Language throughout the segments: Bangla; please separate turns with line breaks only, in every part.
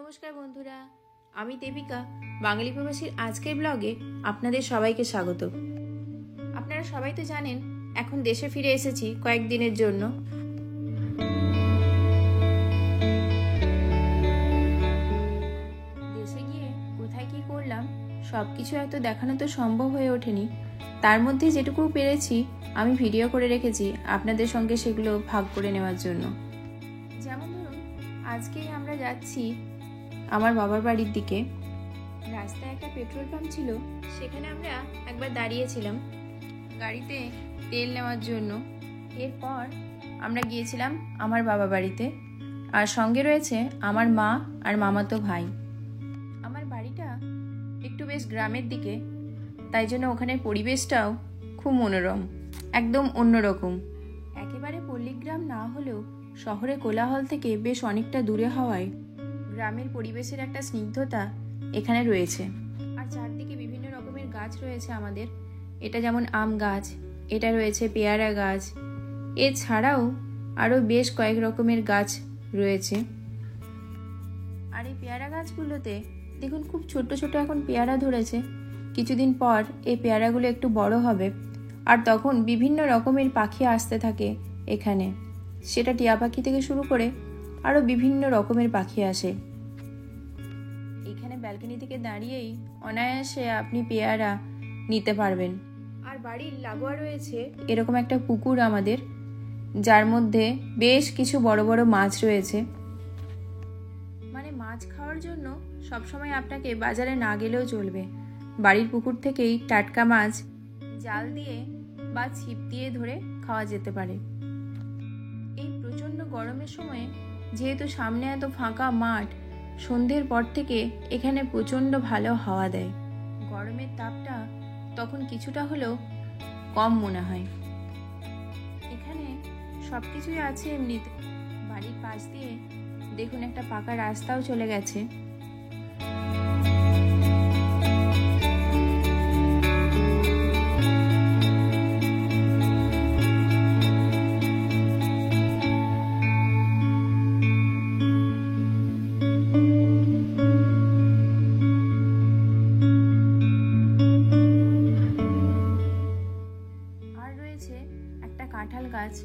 নমস্কার বন্ধুরা, আমি দেবিকা বাঙালি প্রবাসীর আজকের ব্লগে আপনাদের সবাইকে স্বাগত। আপনারা সবাই তো জানেন এখন দেশে ফিরে এসেছি কয়েকদিনের জন্য। দেশে গিয়ে কোথায় কি করলাম সব কিছু এত দেখানো তো সম্ভব হয়ে ওঠেনি। তার মধ্যে যেটুকু পেরেছি আমি ভিডিও করে রেখেছি আপনাদের সঙ্গে সেগুলো ভাগ করে নেওয়ার জন্য। যেমন ধরুন, আজকেই আমরা যাচ্ছি আমার বাবার বাড়ির দিকে। রাস্তায় একটা পেট্রোল পাম্প ছিল, সেখানে আমরা একবার দাঁড়িয়েছিলাম গাড়িতে তেল নেওয়ার জন্য। এরপর আমরা গিয়েছিলাম আমার বাবা বাড়িতে, আর সঙ্গে রয়েছে আমার মা আর মামাতো ভাই। আমার বাড়িটা একটু বেশ গ্রামের দিকে, তাই জন্য ওখানে পরিবেশটাও খুব মনোরম, একদম অন্যরকম। একেবারে পল্লীগ্রাম না হলেও শহরে কোলাহল থেকে বেশ অনেকটা দূরে হওয়ায় গ্রামের পরিবেশের একটা স্নিগ্ধতা এখানে রয়েছে। আর চারদিকে বিভিন্ন রকমের গাছ রয়েছে আমাদের। এটা যেমন আম গাছ, এটা রয়েছে পেয়ারা গাছ, এছাড়াও আরও বেশ কয়েক রকমের গাছ রয়েছে। আর এই পেয়ারা গাছগুলোতে দেখুন খুব ছোট ছোট এখন পেয়ারা ধরেছে। কিছুদিন পর এই পেয়ারাগুলো একটু বড় হবে, আর তখন বিভিন্ন রকমের পাখি আসতে থাকে এখানে। সেটা টিয়া পাখি থেকে শুরু করে আরও বিভিন্ন রকমের পাখি আসে। এখানে ব্যালকনি থেকে দাঁড়িয়েই অনায়াসে আপনি পেয়ারা নিতে পারবেন। আর বাড়ির লাগোয়া রয়েছে এরকম একটা পুকুর আমাদের, যার মধ্যে বেশ কিছু বড় বড় মাছ রয়েছে। মানে মাছ খাওয়ার জন্য সবসময় আপনাকে বাজারে না গেলেও চলবে। বাড়ির পুকুর থেকেই টাটকা মাছ জাল দিয়ে বা ছিপ দিয়ে ধরে খাওয়া যেতে পারে। এই প্রচণ্ড গরমের সময়ে যেহেতু সামনে এত ফাঁকা মাঠ, সন্ধ্যের পর থেকে এখানে প্রচণ্ড ভালো হাওয়া দেয়। গরমের তাপটা তখন কিছুটা হলেও কম মনে হয়। এখানে সব কিছুই আছে এমনিতে। বাড়ির পাশ দিয়ে দেখুন একটা পাকা রাস্তাও চলে গেছে। একটা কাঁঠাল গাছ,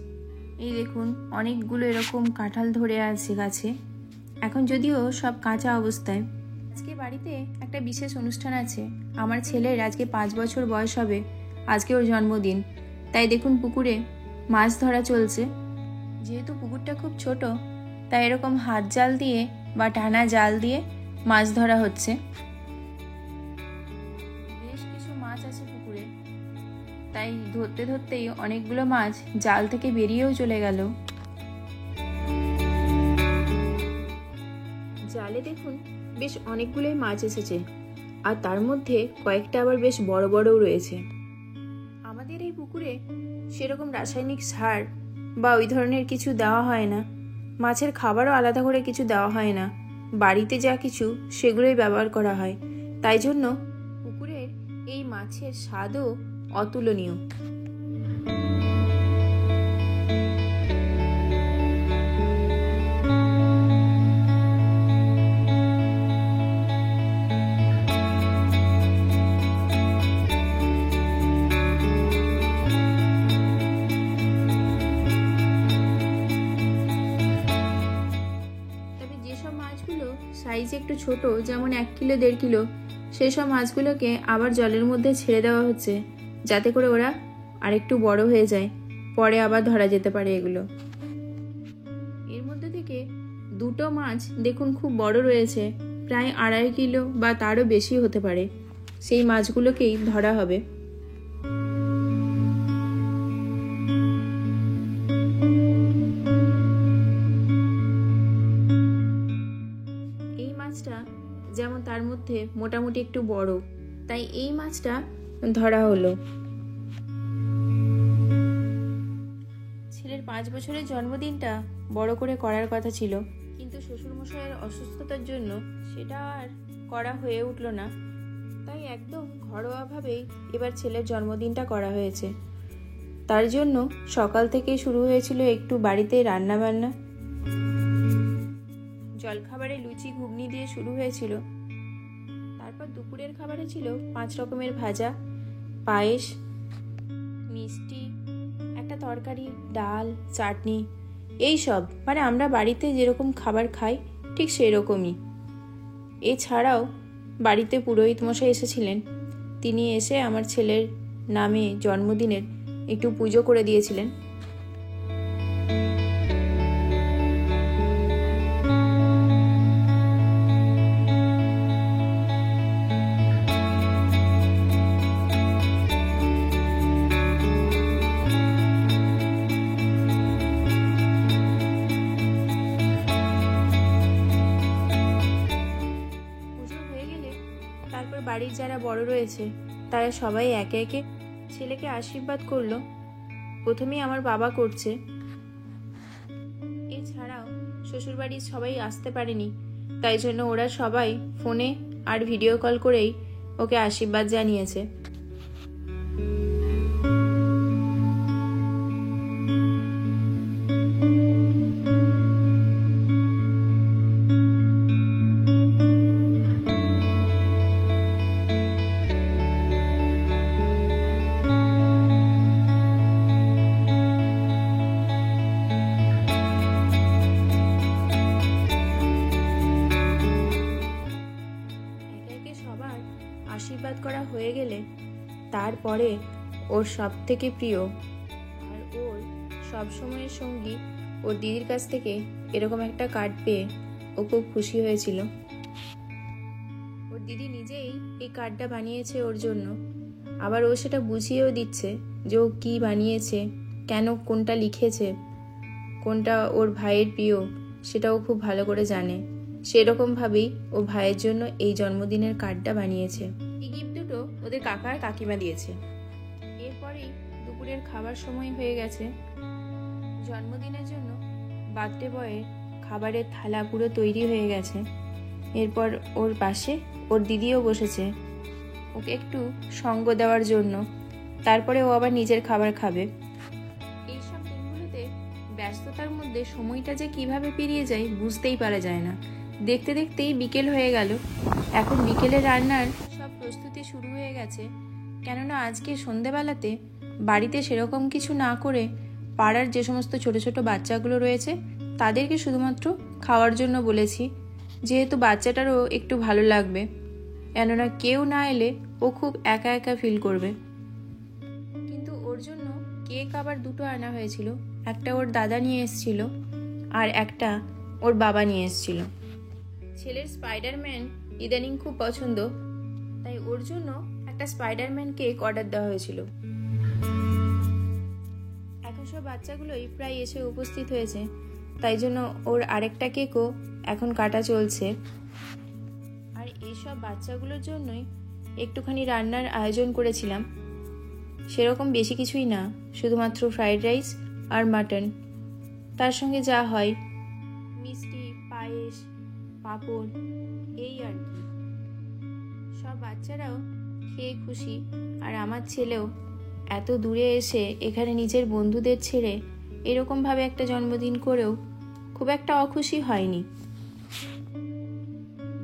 এই দেখুন অনেকগুলো এরকম কাঁঠাল ধরে আছে গাছে, এখন যদিও সব কাঁচা অবস্থায়। আজকে বাড়িতে একটা বিশেষ অনুষ্ঠান আছে। আমার ছেলের আজকে 5 বছর বয়স হবে, আজকে ওর জন্মদিন। তাই দেখুন পুকুরে মাছ ধরা চলছে। যেহেতু পুকুরটা খুব ছোট, তাই এরকম হাত জাল দিয়ে বা টানা জাল দিয়ে মাছ ধরা হচ্ছে। বেশ কিছু মাছ আছে পুকুরে, তাই ধরতে ধরতেই অনেকগুলো মাছ জাল থেকে বেরিয়েও চলে গেল। জালে দেখুন বেশ অনেকগুলোই মাছ এসেছে, আর তার মধ্যে কয়েকটা আবার বেশ বড় বড়ও রয়েছে। আমাদের এই পুকুরে সেরকম রাসায়নিক সার বা ওই ধরনের কিছু দেওয়া হয় না। মাছের খাবারও আলাদা করে কিছু দেওয়া হয় না। বাড়িতে যা কিছু সেগুলোই ব্যবহার করা হয়। তাই জন্য পুকুরের এই মাছের স্বাদও অতুলনীয়। তবে যেসব মাছগুলো সাইজে একটু ছোট, যেমন 1 কিলো 1.5 কিলো, সেই সব মাছগুলোকে আবার জলের মধ্যে ছেড়ে দেওয়া হচ্ছে, যাতে করে ওরা আরেকটু বড় হয়ে যায়, পরে আবার ধরা যেতে পারে এগুলো। এর মধ্যে থেকে 2টো মাছ দেখুন খুব বড় রয়েছে, প্রায় 2.5 কিলো বা তারও বেশি হতে পারে। সেই মাছগুলোকেই ধরা হবে। এই মাছটা যেমন তার মধ্যে মোটামুটি একটু বড়, তাই এই মাছটা ধরা হলো। ছেলের 5 বছরের জন্মদিনটা বড় করে করার কথা ছিল, কিন্তু শ্বশুরমশাইয়ের অসুস্থতার জন্য সেটা আর করা হয়ে উঠল না। তাই একদম ঘরোয়াভাবেই এবার ছেলের জন্মদিনটা করা হয়েছে। তার জন্য সকাল থেকেই শুরু হয়েছিল একটু বাড়িতে রান্না বান্না। জলখাবারে লুচি ঘুগনি দিয়ে শুরু হয়েছিল। তারপর দুপুরের খাবারে ছিল 5 রকমের ভাজা, পায়েস, মিষ্টি, একটা তরকারি, ডাল, চাটনি, এই সব মানে আমরা বাড়িতে যেরকম খাবার খাই ঠিক সেই রকমই। এছাড়াও বাড়িতে পুরোহিত মশাই এসেছিলেন। তিনি এসে আমার ছেলের নামে জন্মদিনের একটু পুজো করে দিয়েছিলেন। তারপর বাড়ির যারা বড় রয়েছে তারা সবাই একে একে ছেলেকে আশীর্বাদ করলো। প্রথমেই আমার বাবা করছে। এছাড়াও শ্বশুরবাড়ির সবাই আসতে পারেনি, তাই জন্য ওরা সবাই ফোনে আর ভিডিও কল করেই ওকে আশীর্বাদ জানিয়েছে। আশীর্বাদ করা হয়ে গেলে তারপরে ওর সব থেকে প্রিয় আর ওর সবসময়ের সঙ্গী ওর দিদির কাছ থেকে এরকম একটা কার্ড পেয়ে ও খুব খুশি হয়েছিল। ওর দিদি নিজেই এই কার্ডটা বানিয়েছে ওর জন্য। আবার ও সেটা বুঝিয়েও দিচ্ছে যে ও কী বানিয়েছে, কেন কোনটা লিখেছে, কোনটা ওর ভাইয়ের প্রিয় সেটাও খুব ভালো করে জানে। সেরকমভাবেই ও ভাইয়ের জন্য এই জন্মদিনের কার্ডটা বানিয়েছে। এই গিফট দুটো ওদের কাকা আর কাকিমা দিয়েছে। এরপরেই দুপুরের খাবার সময় হয়ে গেছে। জন্মদিনের জন্য বার্থডে বয়ের খাবারের থালা পুরো তৈরি হয়ে গেছে। এরপর ওর পাশে ওর দিদিও বসেছে ওকে একটু সঙ্গ দেওয়ার জন্য। তারপরে ও আবার নিজের খাবার খাবে। এইসব দিনগুলোতে ব্যস্ততার মধ্যে সময়টা যে কিভাবে পেরিয়ে যায় বুঝতেই পারা যায় না। দেখতে দেখতেই বিকেল হয়ে গেল। এখন বিকেলে রান্নার সব প্রস্তুতি শুরু হয়ে গেছে। কেননা আজকে সন্ধেবেলাতে বাড়িতে সেরকম কিছু না করে পাড়ার যে সমস্ত ছোট ছোট বাচ্চাগুলো রয়েছে তাদেরকে শুধুমাত্র খাওয়ার জন্য বলেছি, যেহেতু বাচ্চাটারও একটু ভালো লাগবে। কেননা কেউ না এলে ও খুব একা একা ফিল করবে। কিন্তু ওর জন্য কেক আবার দুটো আনা হয়েছিল। একটা ওর দাদা নিয়ে এসেছিল আর একটা ওর বাবা নিয়ে এসেছিল। ছেলের স্পাইডারম্যান ইদানিং খুব পছন্দ, তাই ওর জন্য একটা স্পাইডারম্যান কেক অর্ডার দেওয়া হয়েছিল। এখন সব বাচ্চাগুলোই প্রায় এসে উপস্থিত হয়েছে, তাই জন্য ওর আরেকটা কেকও এখন কাটা চলছে। আর এইসব বাচ্চাগুলোর জন্যই একটুখানি রান্নার আয়োজন করেছিলাম। সেরকম বেশি কিছুই না, শুধুমাত্র ফ্রাইড রাইস আর মাটন, তার সঙ্গে যা হয় মিষ্টি, পায়েস, পাঁপড়, এই আর কি। সব বাচ্চারাও খেয়ে খুশি। আর আমার ছেলেও এত দূরে এসে এখানে নিজের বন্ধুদের ছেড়ে এরকমভাবে একটা জন্মদিন করেও খুব একটা অখুশি হয়নি।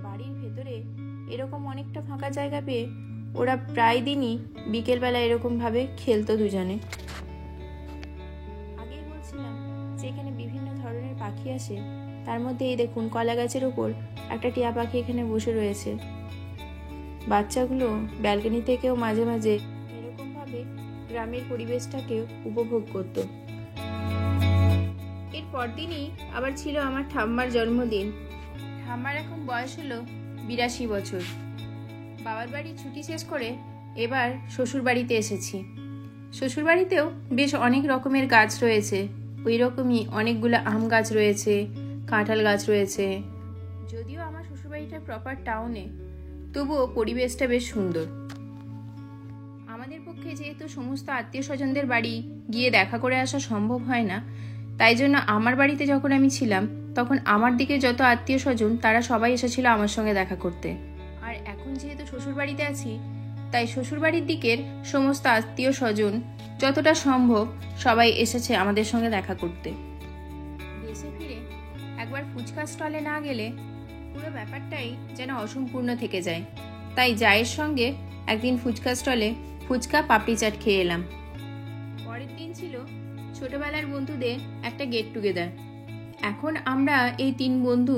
বাড়ির ভেতরে এরকম অনেকটা ফাঁকা জায়গা পেয়ে ওরা প্রায় দিনই বিকেলবেলা এরকমভাবে খেলতো দুজনে। আগেই বলছিলাম যে এখানে বিভিন্ন ধরনের পাখি আসে, তার মধ্যে এই দেখুন কলা গাছের উপর একটা টিয়া পাখি এখানে বসে রয়েছে। বাচ্চাগুলো ব্যালকনি থেকেও মাঝে মাঝে এরকমভাবে গ্রামের পরিবেশটাকে উপভোগ করত। এর পরদিনই আবার ছিল আমার ঠাম্মার জন্মদিন। ঠাম্মার এখন বয়স হলো 82 বছর। বাবার বাড়ি ছুটি শেষ করে এবার শ্বশুর বাড়িতে এসেছি। শ্বশুর বাড়িতেও বেশ অনেক রকমের গাছ রয়েছে। ওই রকমই অনেকগুলো আম গাছ রয়েছে, কাঁঠাল গাছ রয়েছে। যদিও আমার শ্বশুরবাড়িটা প্রপার টাউনে, তবুও পরিবেশটা বেশ সুন্দর। আমাদের পক্ষে যেহেতু সমস্ত আত্মীয় স্বজনদের বাড়ি গিয়ে দেখা করে আসা সম্ভব হয় না, তাই জন্য আমার বাড়িতে যখন আমি ছিলাম তখন আমার দিকে যত আত্মীয় স্বজন তারা সবাই এসেছিল আমার সঙ্গে দেখা করতে। আর এখন যেহেতু শ্বশুর বাড়িতে আছি, তাই শ্বশুর বাড়ির দিকের সমস্ত আত্মীয় স্বজন যতটা সম্ভব সবাই এসেছে আমাদের সঙ্গে দেখা করতে। দেশে ফিরে একবার ফুচকা স্টলে না গেলে পুরো ব্যাপারটাই যেন অসম্পূর্ণ থেকে যায়। তাই জায়ের সঙ্গে একদিন ফুচকা স্টলে ফুচকা পাপড়ি চাট খেয়ে এলাম। পরের দিন ছিল ছোটবেলার বন্ধুদের একটা গেট টুগেদার। এখন আমরা এই 3 বন্ধু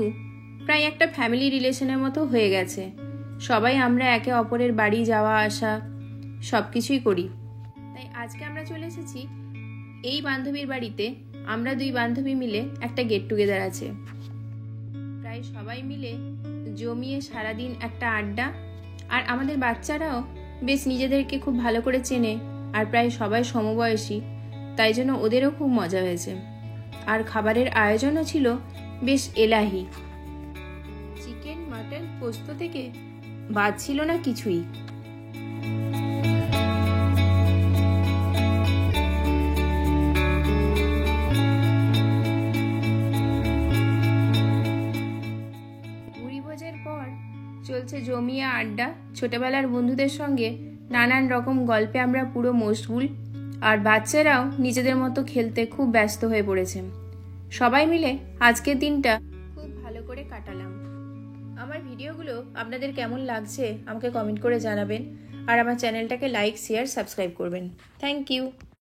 প্রায় একটা ফ্যামিলি রিলেশনের মতো হয়ে গেছে। সবাই আমরা একে অপরের বাড়ি যাওয়া আসা সব কিছুই করি। তাই আজকে আমরা চলে এসেছি এই বান্ধবীর বাড়িতে। আমরা 2 বান্ধবী মিলে একটা গেট টুগেদার আছে। প্রায় সবাই মিলে জমিয়ে সারাদিন একটা আড্ডা। আর আমাদের বাচ্চারাও বেশ নিজেদেরকে খুব ভালো করে চেনে, আর প্রায় সবাই সমবয়সী, তাই জন্য ওদেরও খুব মজা হয়েছে। আর খাবারের আয়োজনও ছিল বেশ এলাহি। চিকেন, মাটন, পোস্ত থেকে বাদ ছিল না কিছুই। ভোজের পর চলছে জমিয়ে আড্ডা। ছোটবেলার বন্ধুদের সঙ্গে নানান রকম গল্পে আমরা পুরো মশগুল, আর বাচ্চারাও নিজেদের মতো খেলতে খুব ব্যস্ত হয়ে পড়েছে। সবাই মিলে আজকের দিনটা খুব ভালো করে কাটালাম। আমার ভিডিওগুলো আপনাদের কেমন লাগছে আমাকে কমেন্ট করে জানাবেন, আর আমার চ্যানেলটাকে লাইক, শেয়ার, সাবস্ক্রাইব করবেন। Thank you.